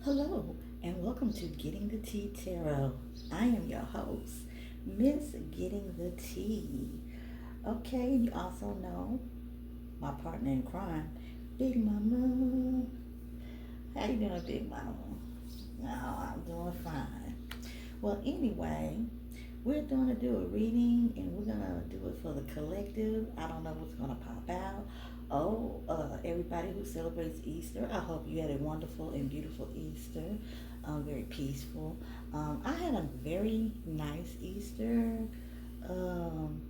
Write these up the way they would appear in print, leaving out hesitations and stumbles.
Hello, and welcome to Getting the Tea Tarot. I am your host, Miss Getting the Tea. Okay, you also know my partner in crime, Big Mama. How you doing, Big Mama? No, I'm doing fine. Well, anyway, we're going to do a reading and we're going to do it for the collective. I don't know what's going to pop out. Oh, everybody who celebrates Easter, I hope you had a wonderful and beautiful Easter. Very peaceful. I had a very nice Easter. Um,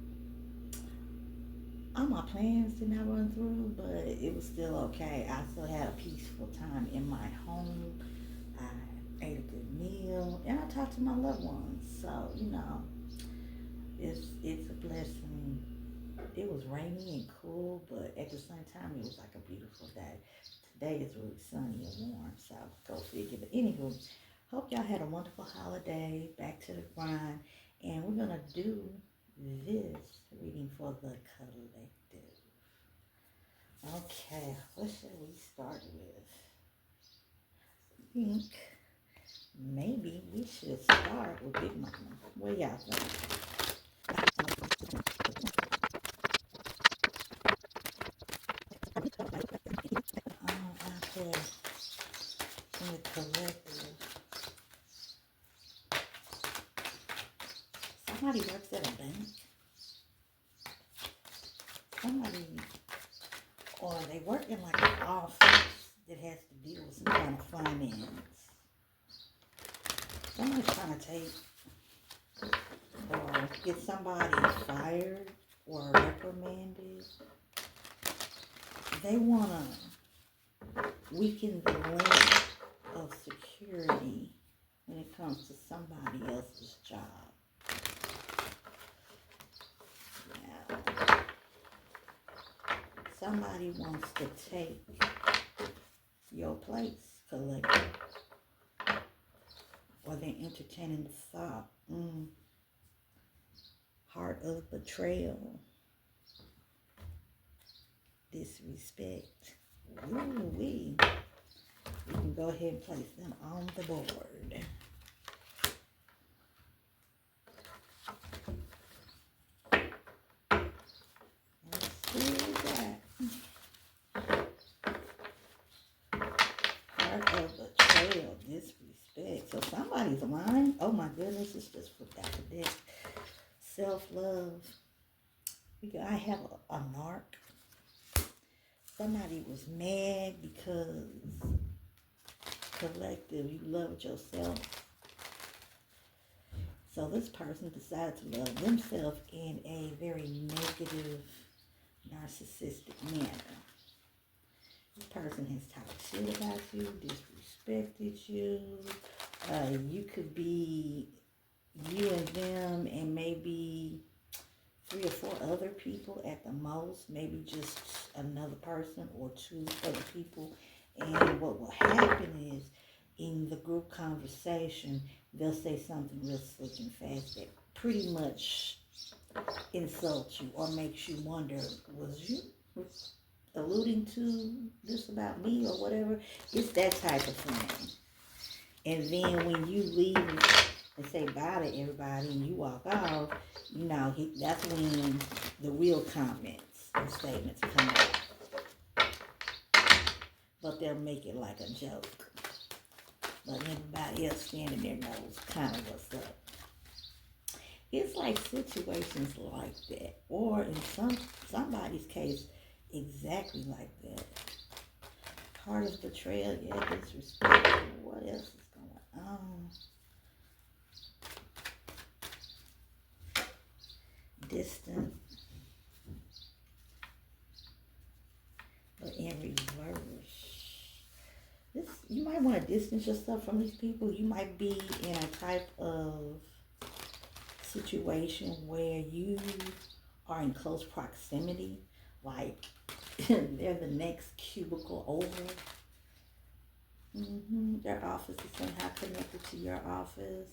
all my plans did not run through, but it was still okay. I still had a peaceful time in my home. I ate a good meal, and I talked to my loved ones. So it's a blessing. It was rainy and cool, but at the same time, it was like a beautiful day. Today is really sunny and warm, so go figure. But anywho, hope y'all had a wonderful holiday. Back to the grind, and we're gonna do this reading for the collective. Okay, what should we start with? I think maybe we should start with Big Mama. What y'all think? I put in the collective. Somebody works at a bank. Somebody, or they work in like an office that has to deal with some kind of finance. Somebody's trying to take or get somebody fired or reprimanded. They want to weaken the link of security when it comes to somebody else's job. Now, somebody wants to take your place, collective, or they're entertaining the thought, heart of betrayal, disrespect. Ooh, we can go ahead and place them on the board. Let's see what we got. Heart of betrayal, disrespect. So somebody's lying. Oh my goodness, it's just flipped out the deck. Self-love. I have a narc. Somebody was mad because collective, you loved yourself. So this person decided to love themselves in a very negative, narcissistic manner. This person has talked shit about you, disrespected you. You could be you and them and maybe 3 or 4 other people at the most, maybe just another person or 2 other people. And what will happen is in the group conversation, they'll say something real slick and fast that pretty much insults you or makes you wonder, was you alluding to this about me or whatever? It's that type of thing. And then when you leave and say bye to everybody and you walk off, that's when the real comments and statements come out. But they'll make it like a joke. But everybody else standing there knows kind of what's up. It's like situations like that. Or in somebody's case, exactly like that. Heart of betrayal, yeah, disrespect. What else is going on? Distant. But in reverse. You might want to distance yourself from these people. You might be in a type of situation where you are in close proximity, like they're the next cubicle over. Their office is somehow connected to your office.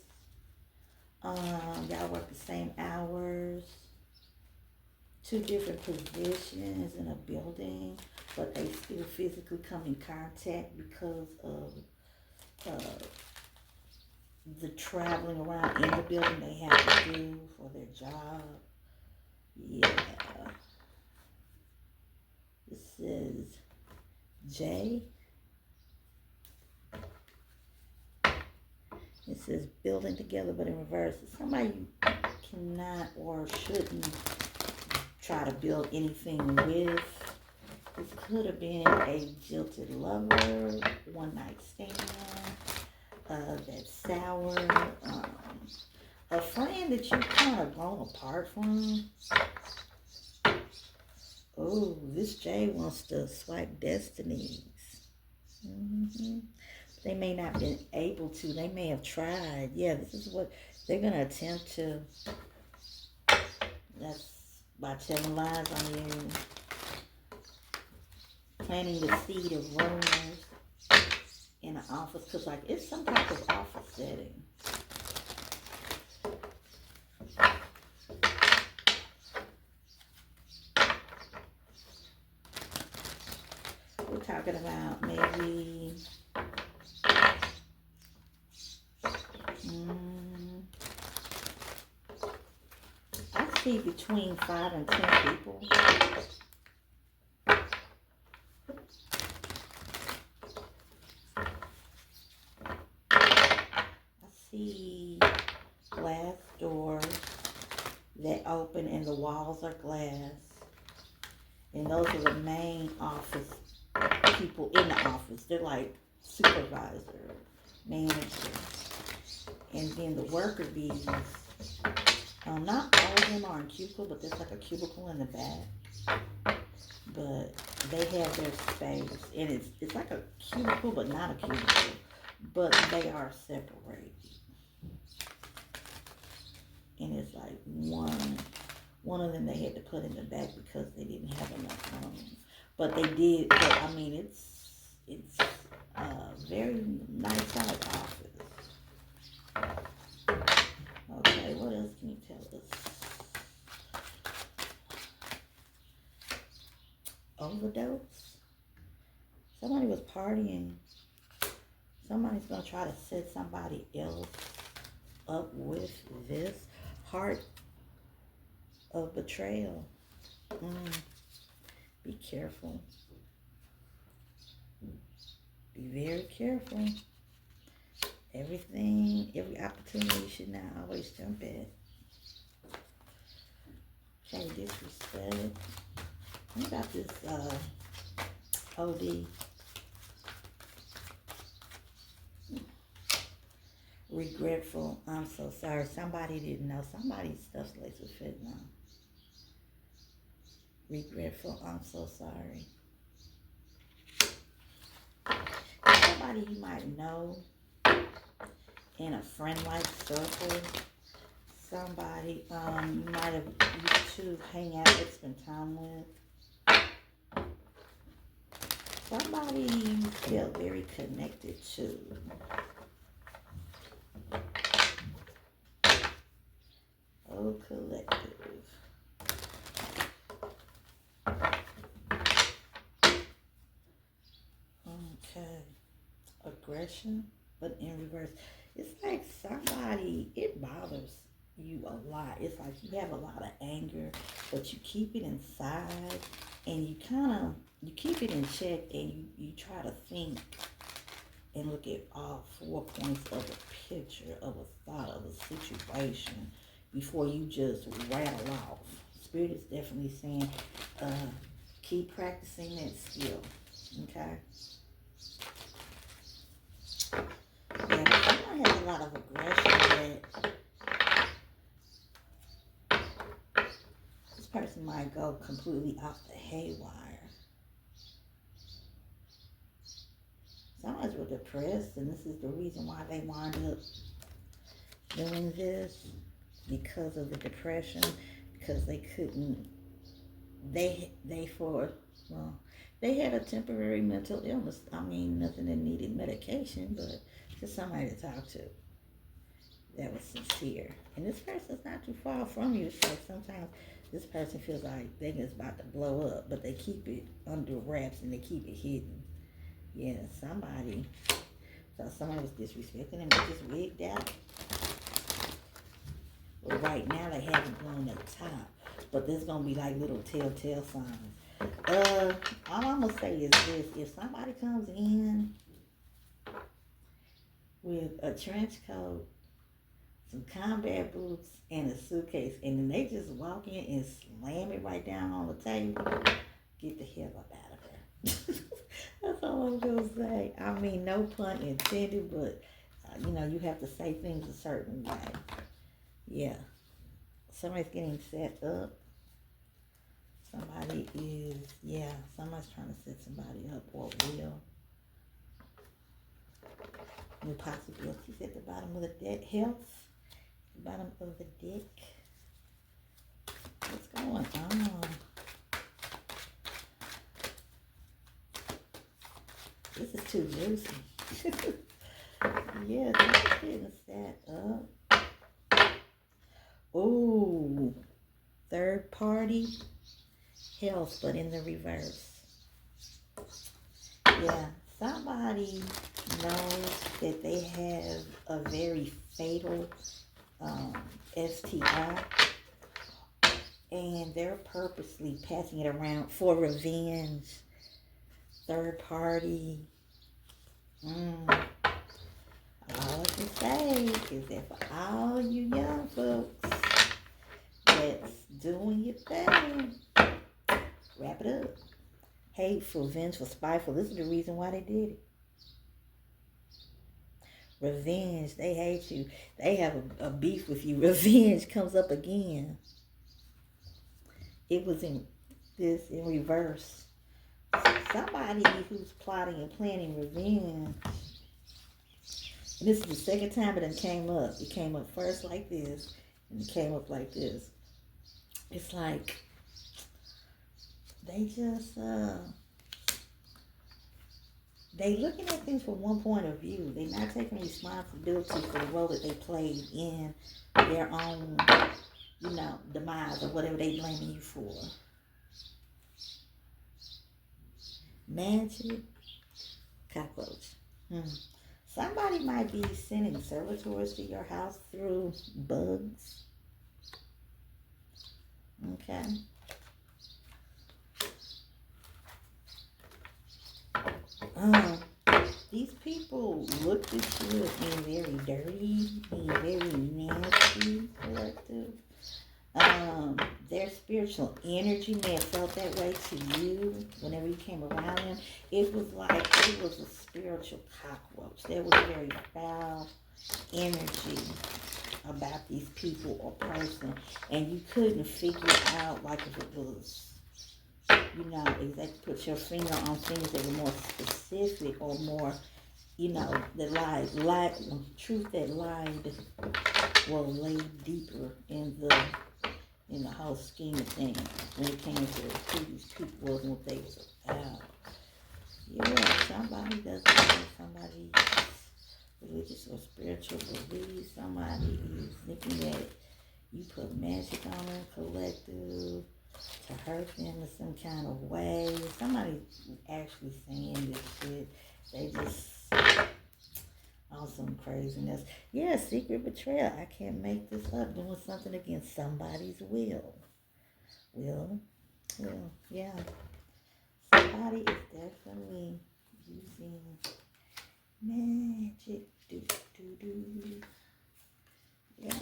Y'all work the same hours. 2 different positions in a building, but they still physically come in contact because of uh, the traveling around in the building they have to do for their job. Yeah. This is J. It says building together but in reverse. It's somebody you cannot or shouldn't try to build anything with. This could have been a jilted lover, one night stand, that's sour, a friend that you kind of grown apart from. Oh, this J wants to swipe destinies. They may not have been able to. They may have tried. Yeah, this is what they're going to attempt to. That's by telling lies on you. Planting the seed of rumors in an office. Because, like, it's some type of office setting. We're talking about maybe... I see between 5 and 10 people. I see glass doors that open and the walls are glass. And those are the main office people in the office. They're like supervisor, manager. And then the worker bees, not all of them are in cubicle, but there's like a cubicle in the back. But they have their space. And it's like a cubicle, but not a cubicle. But they are separated. And it's like one of them they had to put in the back because they didn't have enough room. But they did, but I mean, it's a very nice size office. Okay, what else can you tell us? Overdose? Somebody was partying. Somebody's going to try to set somebody else up with this. Heart of betrayal. Be careful. Be very careful. Every opportunity you should not always jump at. Okay, disrespect. What about this OD? Regretful. I'm so sorry. Somebody didn't know. Somebody's stuff's laced with fentanyl. Regretful. I'm so sorry. Somebody you might know in a friend-like circle. Somebody you might have used to hang out with, spend time with. Somebody you feel very connected to. Oh, collective. Okay. Aggression, but in reverse. It's like somebody, it bothers you a lot. It's like you have a lot of anger, but you keep it inside, and you keep it in check, and you try to think and look at all 4 points of a picture, of a thought, of a situation before you just rattle off. Spirit is definitely saying, keep practicing that skill, okay? Yeah, but someone has a lot of aggression that this person might go completely off the haywire. Someone's real depressed, and this is the reason why they wind up doing this, because of the depression, because they couldn't, they had a temporary mental illness. I mean, nothing that needed medication, but just somebody to talk to that was sincere. And this person's not too far from you. It's like sometimes this person feels like they're just about to blow up, but they keep it under wraps and they keep it hidden. Yeah, somebody So somebody was disrespecting them, they just wigged out. But right now they haven't blown their top. But there's gonna be like little telltale signs. All I'm gonna say is this: if somebody comes in with a trench coat, some combat boots, and a suitcase, and then they just walk in and slam it right down on the table, get the hell up out of there. That's all I'm gonna say. I mean, no pun intended, but you have to say things a certain way. Yeah. Somebody's getting set up. Somebody's trying to set somebody up or will. New possibilities at the bottom of the deck. Health, bottom of the deck. What's going on? This is too juicy. Yeah, this is getting set up. Ooh, third party health, but in the reverse. Yeah, somebody knows that they have a very fatal STI, and they're purposely passing it around for revenge. Third party. All I can say is that for all you young folks that's doing your thing, wrap it up. Hateful, vengeful, spiteful. This is the reason why they did it. Revenge. They hate you. They have a beef with you. Revenge comes up again. It was in reverse. Somebody who's plotting and planning revenge. And this is the second time it came up. It came up first like this, and it came up like this. It's like they just they looking at things from one point of view. They're not taking responsibility for the role that they played in their own, demise or whatever they blaming you for. Magic cockroach. Somebody might be sending servitors to your house through bugs. Okay. These people look at you as being very dirty, being very nasty, collective. Their spiritual energy may have felt that way to you whenever you came around them. It was like it was a spiritual cockroach. There was very foul energy about these people or person, and you couldn't figure out like if it was, exactly put your finger on things that were more specific or more, that lied, truth that lied laid deeper in the whole scheme of things when it came to who these people wasn't what they was about. Yeah, somebody doesn't have somebody's religious or spiritual beliefs. Somebody is thinking that you put magic on them, collective, to hurt them in some kind of way. Somebody's actually saying this shit. They just on some craziness. Yeah, secret betrayal. I can't make this up. Doing something against somebody's will. Yeah. Somebody is definitely using magic. Yeah.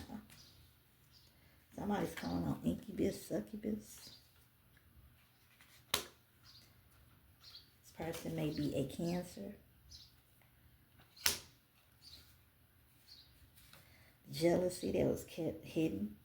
Somebody's calling on incubus, succubus. This person may be a Cancer. Jealousy that was kept hidden.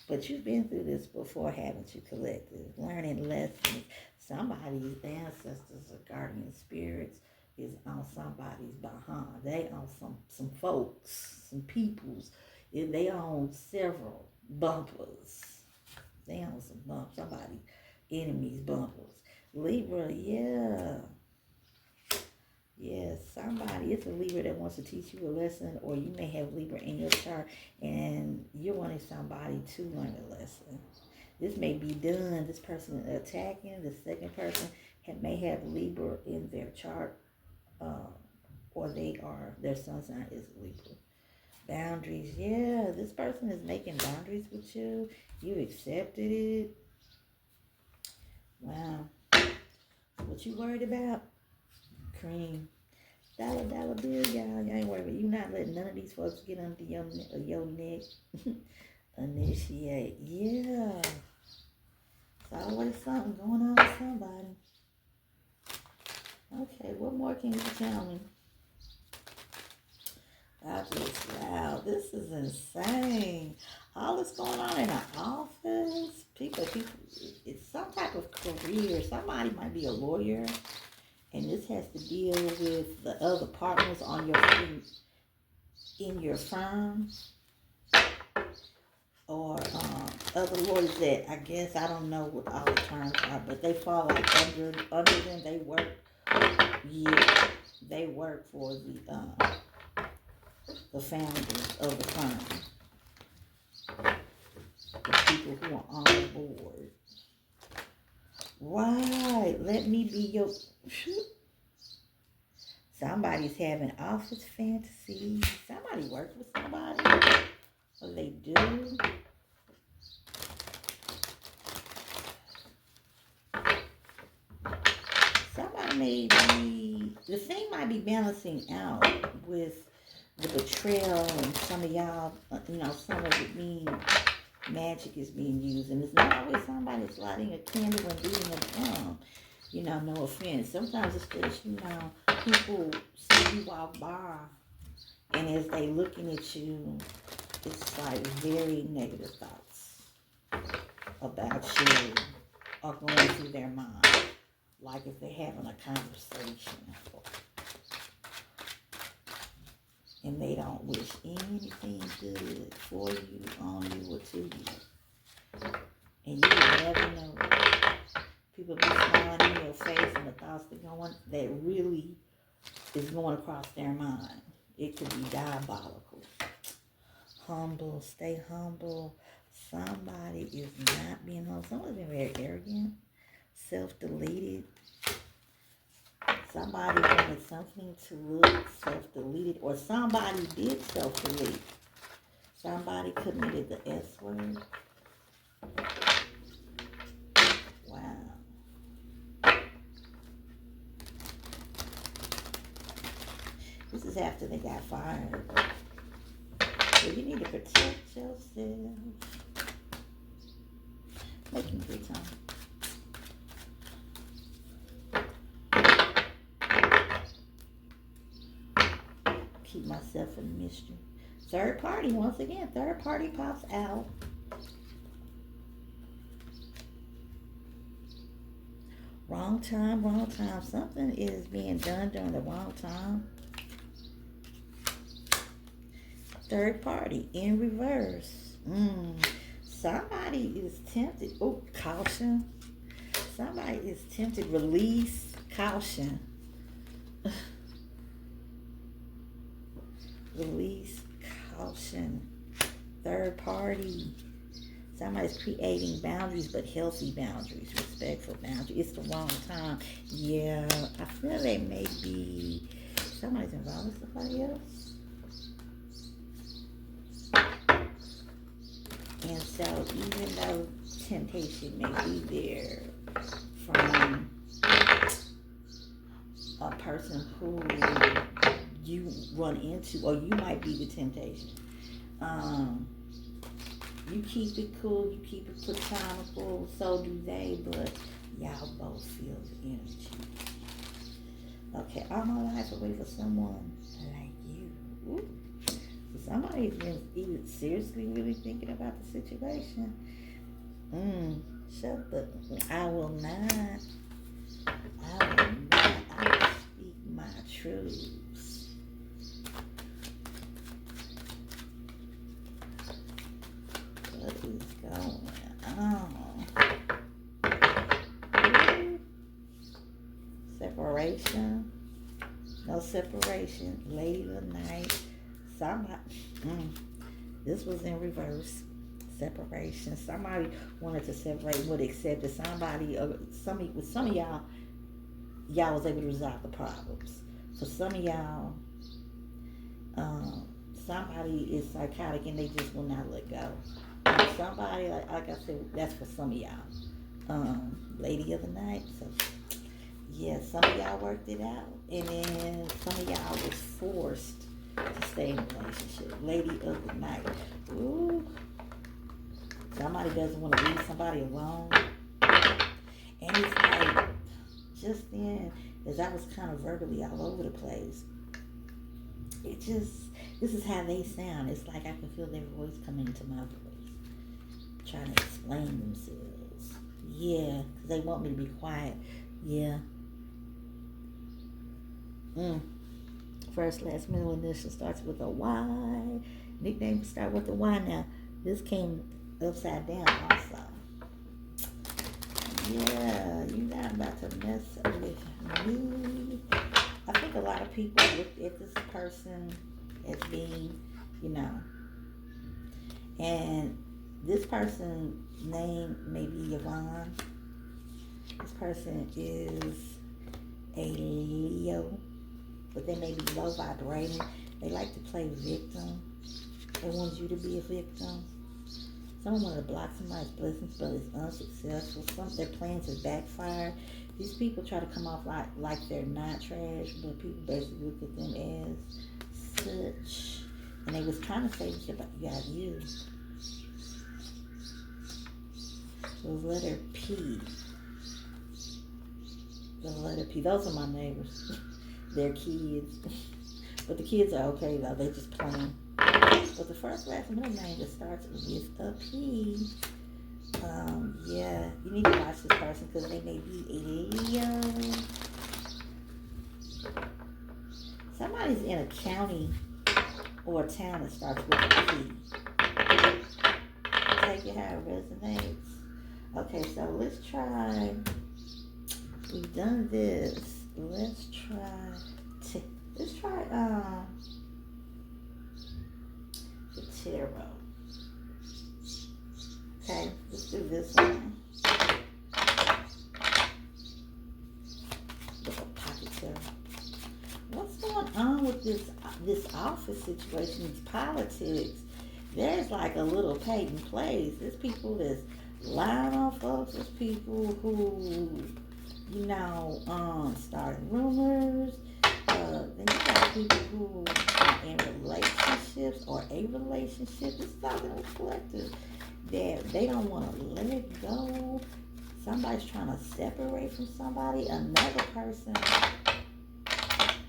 But you've been through this before, haven't you, collective? Learning lessons. Somebody's ancestors or guardian spirits is on somebody's behind. They on some folks, some peoples. They own several bumpers. They own some bumps. Somebody enemies bumpers. Libra, yeah. Yes, somebody, it's a Libra that wants to teach you a lesson, or you may have Libra in your chart and you're wanting somebody to learn a lesson. This may be done, this person attacking, the second person may have Libra in their chart, uh, or their sun sign is Libra. Boundaries, yeah, this person is making boundaries with you. You accepted it. Wow. What you worried about? Cream. Dollar bill, y'all. You ain't worried about. You not letting none of these folks get under your neck. Initiate. Yeah. It's always something going on with somebody. Okay, what more can you tell me? About this? Wow, this is insane. All this going on in the office. People, it's some type of career. Somebody might be a lawyer, and this has to deal with the other partners on in your firm, or other lawyers that I guess I don't know what all the terms are, but they fall like under them. They work, yeah, they work for the founders of the firm, the people who are on the board. Right, let me be your. Somebody's having office fantasies. Somebody works with somebody. What they do. Somebody may be, the thing might be balancing out with the betrayal, and some of y'all, some of it mean magic is being used, and it's not always somebody that's lighting a candle and beating a drum. No offense. Sometimes it's just, people see you walk by, and as they looking at you, it's like very negative thoughts about you are going through their mind. Like if they're having a conversation, and they don't wish anything good for you, on you, or to you. And you will never know. People be smiling in your face, and the thoughts that really is going across their mind. It could be diabolical. Humble, stay humble. Somebody is not being humble. Someone's been very arrogant, self-deleted. Somebody wanted something to look self-deleted, or somebody did self-delete. Somebody committed the S word. Wow. This is after they got fired. So you need to protect yourself. Making good time. Keep myself in mystery. Third party, once again, third party pops out. Wrong time, wrong time. Something is being done during the wrong time. Third party in reverse. Somebody is tempted. Oh, caution. Somebody is tempted. Release. Caution. Release. Caution. Third party. Somebody's creating boundaries, but healthy boundaries, respectful boundaries. It's the wrong time. Yeah, I feel they may be, somebody's involved with somebody else. And so even though temptation may be there from a person who you run into, or you might be the temptation, you keep it cool, you keep it platonical, so do they, but y'all both feel the energy. Okay, all my life I wait for someone like you. Ooh. So somebody's been either seriously really thinking about the situation. Shut the, I will not speak my truths. What is going on? Separation. No separation. Lady of the night. Somebody. This was in reverse. Separation. Somebody wanted to separate, would accept it. Somebody, with some of y'all was able to resolve the problems. For some of y'all, somebody is psychotic and they just will not let go. Somebody, like I said, that's for some of y'all. Lady of the night. So, yeah, some of y'all worked it out. And then some of y'all was forced to stay in a relationship. Lady of the night. Ooh. Somebody doesn't want to leave somebody alone. And it's like, just then, as I was kind of verbally all over the place, this is how they sound. It's like I can feel their voice coming into my voice, trying to explain themselves. Yeah, because they want me to be quiet. Yeah. First, last, middle initial starts with a Y. Nicknames start with a Y now. This came upside down also. Yeah, you're not about to mess with me. I think a lot of people look at this person as being, and this person's name may be Yvonne. This person is a Leo, but they may be low vibrating. They like to play victim. They want you to be a victim. Someone wanted to block somebody's blessings, but it's unsuccessful. Their plans have backfired. These people try to come off like they're not trash, but people basically look at them as such. And they was trying to say this about you. The letter P. The letter P. Those are my neighbors. They're kids. But the kids are okay, though. They just playing. But the first, last, middle name that starts with a P. Yeah, you need to watch this person because they may be a Leo. Somebody's in a county or a town that starts with a P. Take it how it resonates. Okay, so let's try. We've done this. Let's try the tarot. Okay, let's do this one. Little pocket tarot. What's going on with this office situation, these politics? There's like a little patent place. There's people that's lying on folks. There's people who, starting rumors. Then you got people who are in relationships or a relationship. It's talking to a collective that they don't want to let it go. Somebody's trying to separate from somebody, another person.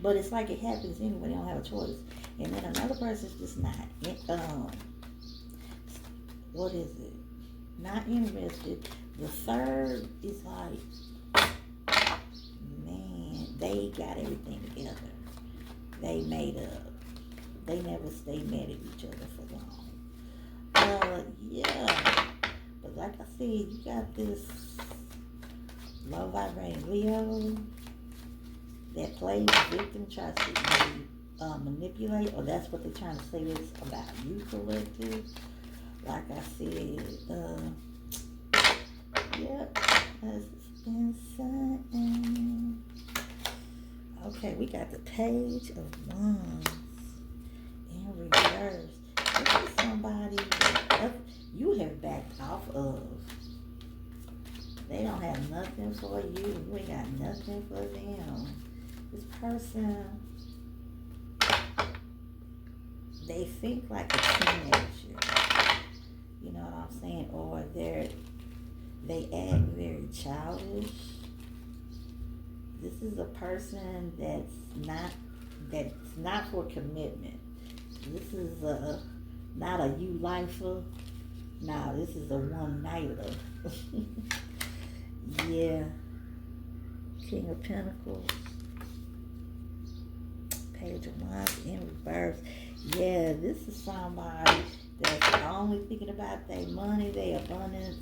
But it's like it happens anyway. They don't have a choice. And then another person's just not, what is it? Not interested. The third is like, man, they got everything together. They made up. They never stay mad at each other for long. Yeah. But like I said, you got this low vibrating Leo that plays victim, tries to manipulate, or that's what they're trying to say is about you, collective. Like I said, that's insane. Okay, we got the Page of Wands in reverse. This is somebody that you have backed off of. They don't have nothing for you. You ain't got nothing for them. This person, they think like a teenager. You know what I'm saying? Or they act very childish. This is a person that's not for commitment. This is not a you lifer. No, this is a one nighter. Yeah. King of Pentacles. Page of Wands in reverse. Yeah, this is somebody that's only thinking about their money, their abundance,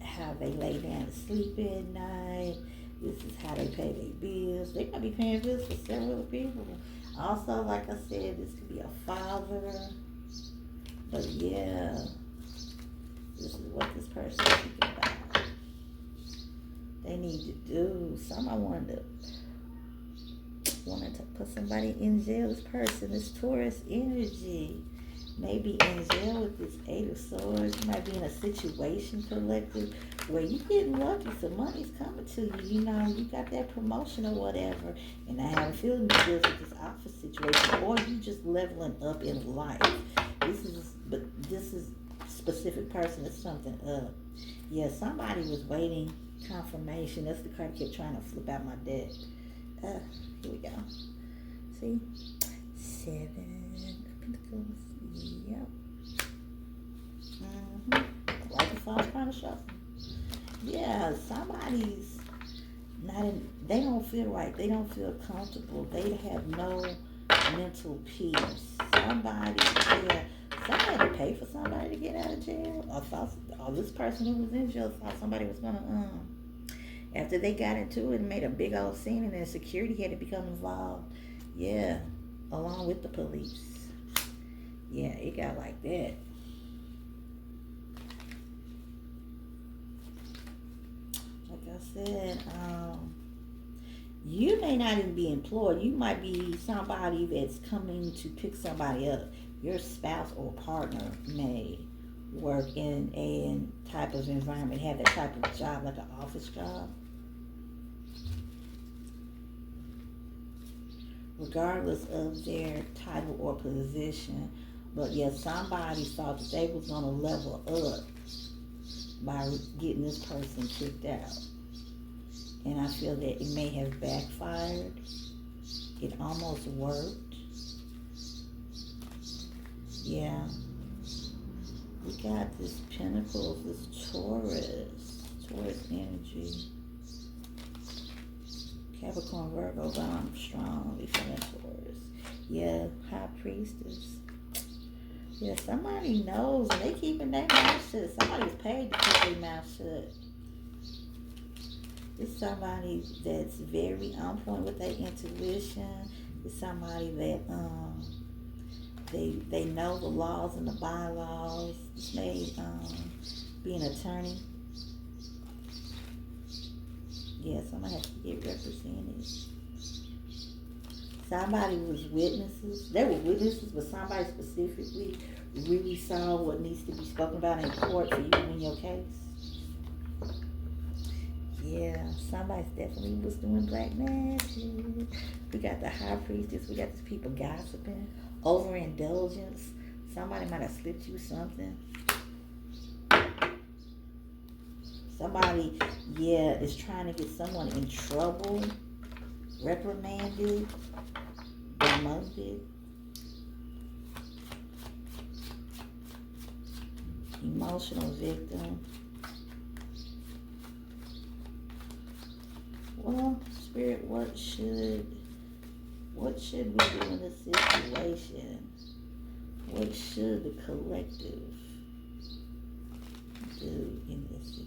how they lay down to sleep at night. This is how they pay their bills. They might be paying bills for several people. Also, like I said, this could be a father. But yeah, this is what this person is thinking about. They need to do. Somebody wanted to wanting to put somebody in jail. This person, this Taurus energy, may be in jail with this Eight of Swords. You might be in a situation, collective, where you getting lucky. Some money's coming to you. You know, you got that promotion or whatever. And I have a feeling you deal with this office situation, or you just leveling up in life. This is specific person is something up. Yeah, somebody was waiting confirmation. That's the card I kept trying to flip out my deck. Here we go. See? 7 of Pentacles. Yep. Like the song's trying to show. Yeah, somebody's not in, they don't feel right. They don't feel comfortable. They have no mental peace. Somebody to pay for somebody to get out of jail. Or this person who was in jail thought somebody was gonna after they got into it and made a big old scene, and then security had to become involved. Yeah, along with the police. Yeah, it got like that. Like I said, you may not even be employed. You might be somebody that's coming to pick somebody up. Your spouse or partner may work in a type of environment, have that type of job, like an office job. Regardless of their title or position. But yeah, somebody thought that they was going to level up by getting this person kicked out. And I feel that it may have backfired. It almost worked. Yeah. We got this Pentacles, this Taurus energy. Capricorn, Virgo, but I'm strongly feeling Taurus. Yeah, High Priestess. Yeah, somebody knows and they keeping their mouth shut. Somebody's paid to keep their mouth shut. It's somebody that's very on point with their intuition. It's somebody that they know the laws and the bylaws. This may be an attorney. Yeah, somebody has to get represented. Somebody was witnesses. They were witnesses, but somebody specifically really saw what needs to be spoken about in court for you to win your case. Yeah, somebody definitely was doing black magic. We got the High Priestess. We got these people gossiping. Overindulgence. Somebody might have slipped you something. Somebody, yeah, is trying to get someone in trouble, reprimanded, demoted. Emotional victim. Well, Spirit, what should we do in this situation? What should the collective do in this situation?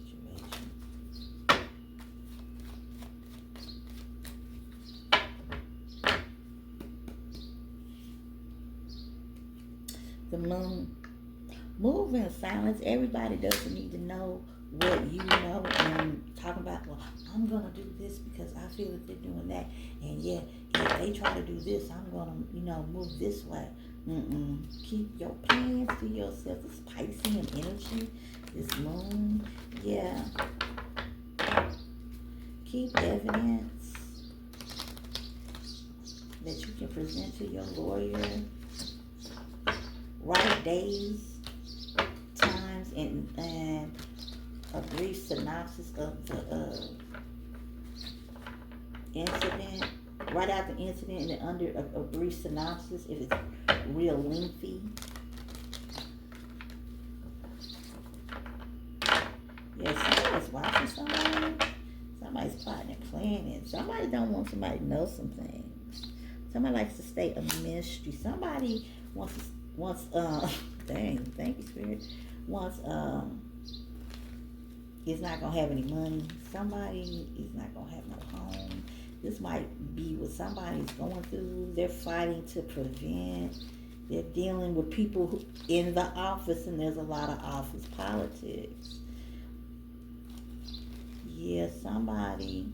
The moon. Move in silence. Everybody doesn't need to know what you know and talking about, well, I'm going to do this because I feel that they're doing that. And yeah, if they try to do this, I'm going to, move this way. Keep your plans to yourself. This Piscean energy, this moon, yeah. Keep evidence that you can present to your lawyer. Write days, times, and a brief synopsis of the incident. Write out the incident and under a brief synopsis if it's real lengthy. Yeah, somebody's watching somebody. Somebody's plotting and planning. Somebody don't want somebody to know some things. Somebody likes to stay a mystery. Somebody wants thank you, Spirit. Is not gonna have any money. Somebody is not gonna have no home. This might be what somebody's going through. They're fighting to prevent. They're dealing with people who, in the office, and there's a lot of office politics. Yeah, somebody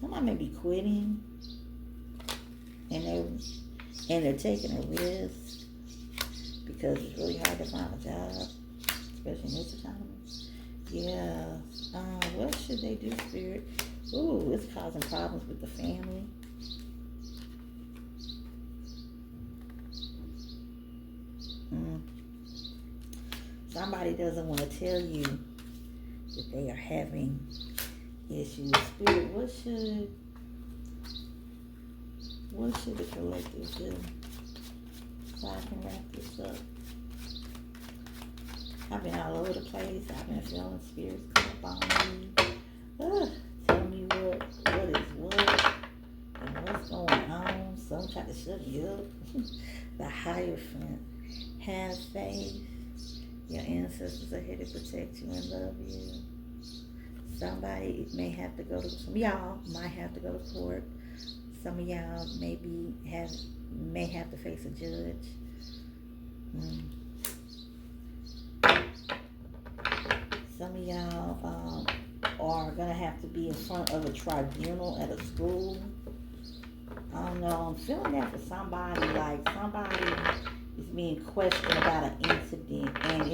may be quitting. and they're taking a risk because it's really hard to find a job, especially in this economy. Yeah. What should they do, Spirit? Ooh, it's causing problems with the family. Somebody doesn't want to tell you that they are having issues. Spirit, what should the collective do? So I can wrap this up. I've been all over the place. I've been feeling spirits come up on me. Tell me what is what and what's going on. Some try to shut you up. The Hierophant. Have faith. Your ancestors are here to protect you and love you. Somebody may have to go to, some of y'all might have to go to court. Some of y'all may have to face a judge. Some of y'all are gonna have to be in front of a tribunal at a school. I don't know. I'm feeling that for somebody. Like somebody is being questioned about an incident, and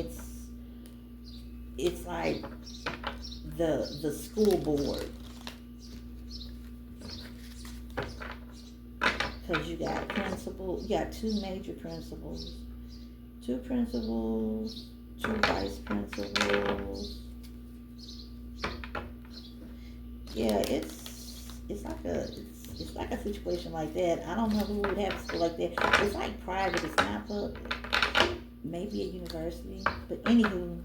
it's like the school board, because you got two major principals, two vice principals. Yeah, it's like a situation like that. I don't know who would have a school like that. It's like private. It's not public. Maybe a university. But anywho,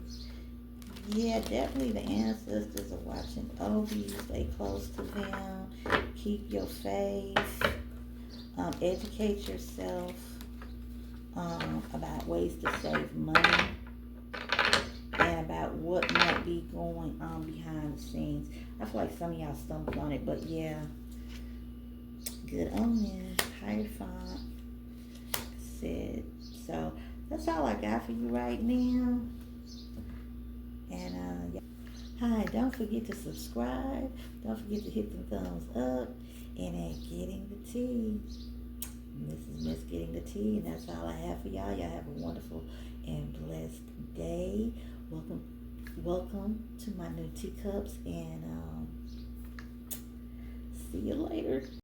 yeah, definitely the ancestors are watching over you. Stay close to them. Keep your faith. Educate yourself about ways to save money and about what might be going on behind the scenes. I feel like some of y'all stumbled on it, but yeah. Good omen. Hierophant said. So that's all I got for you right now. And hi, don't forget to subscribe. Don't forget to hit the thumbs up. And at Getting the Tea. This is Miss Getting the Tea, and that's all I have for y'all. Y'all have a wonderful and blessed day. Welcome to my new teacups, and see you later.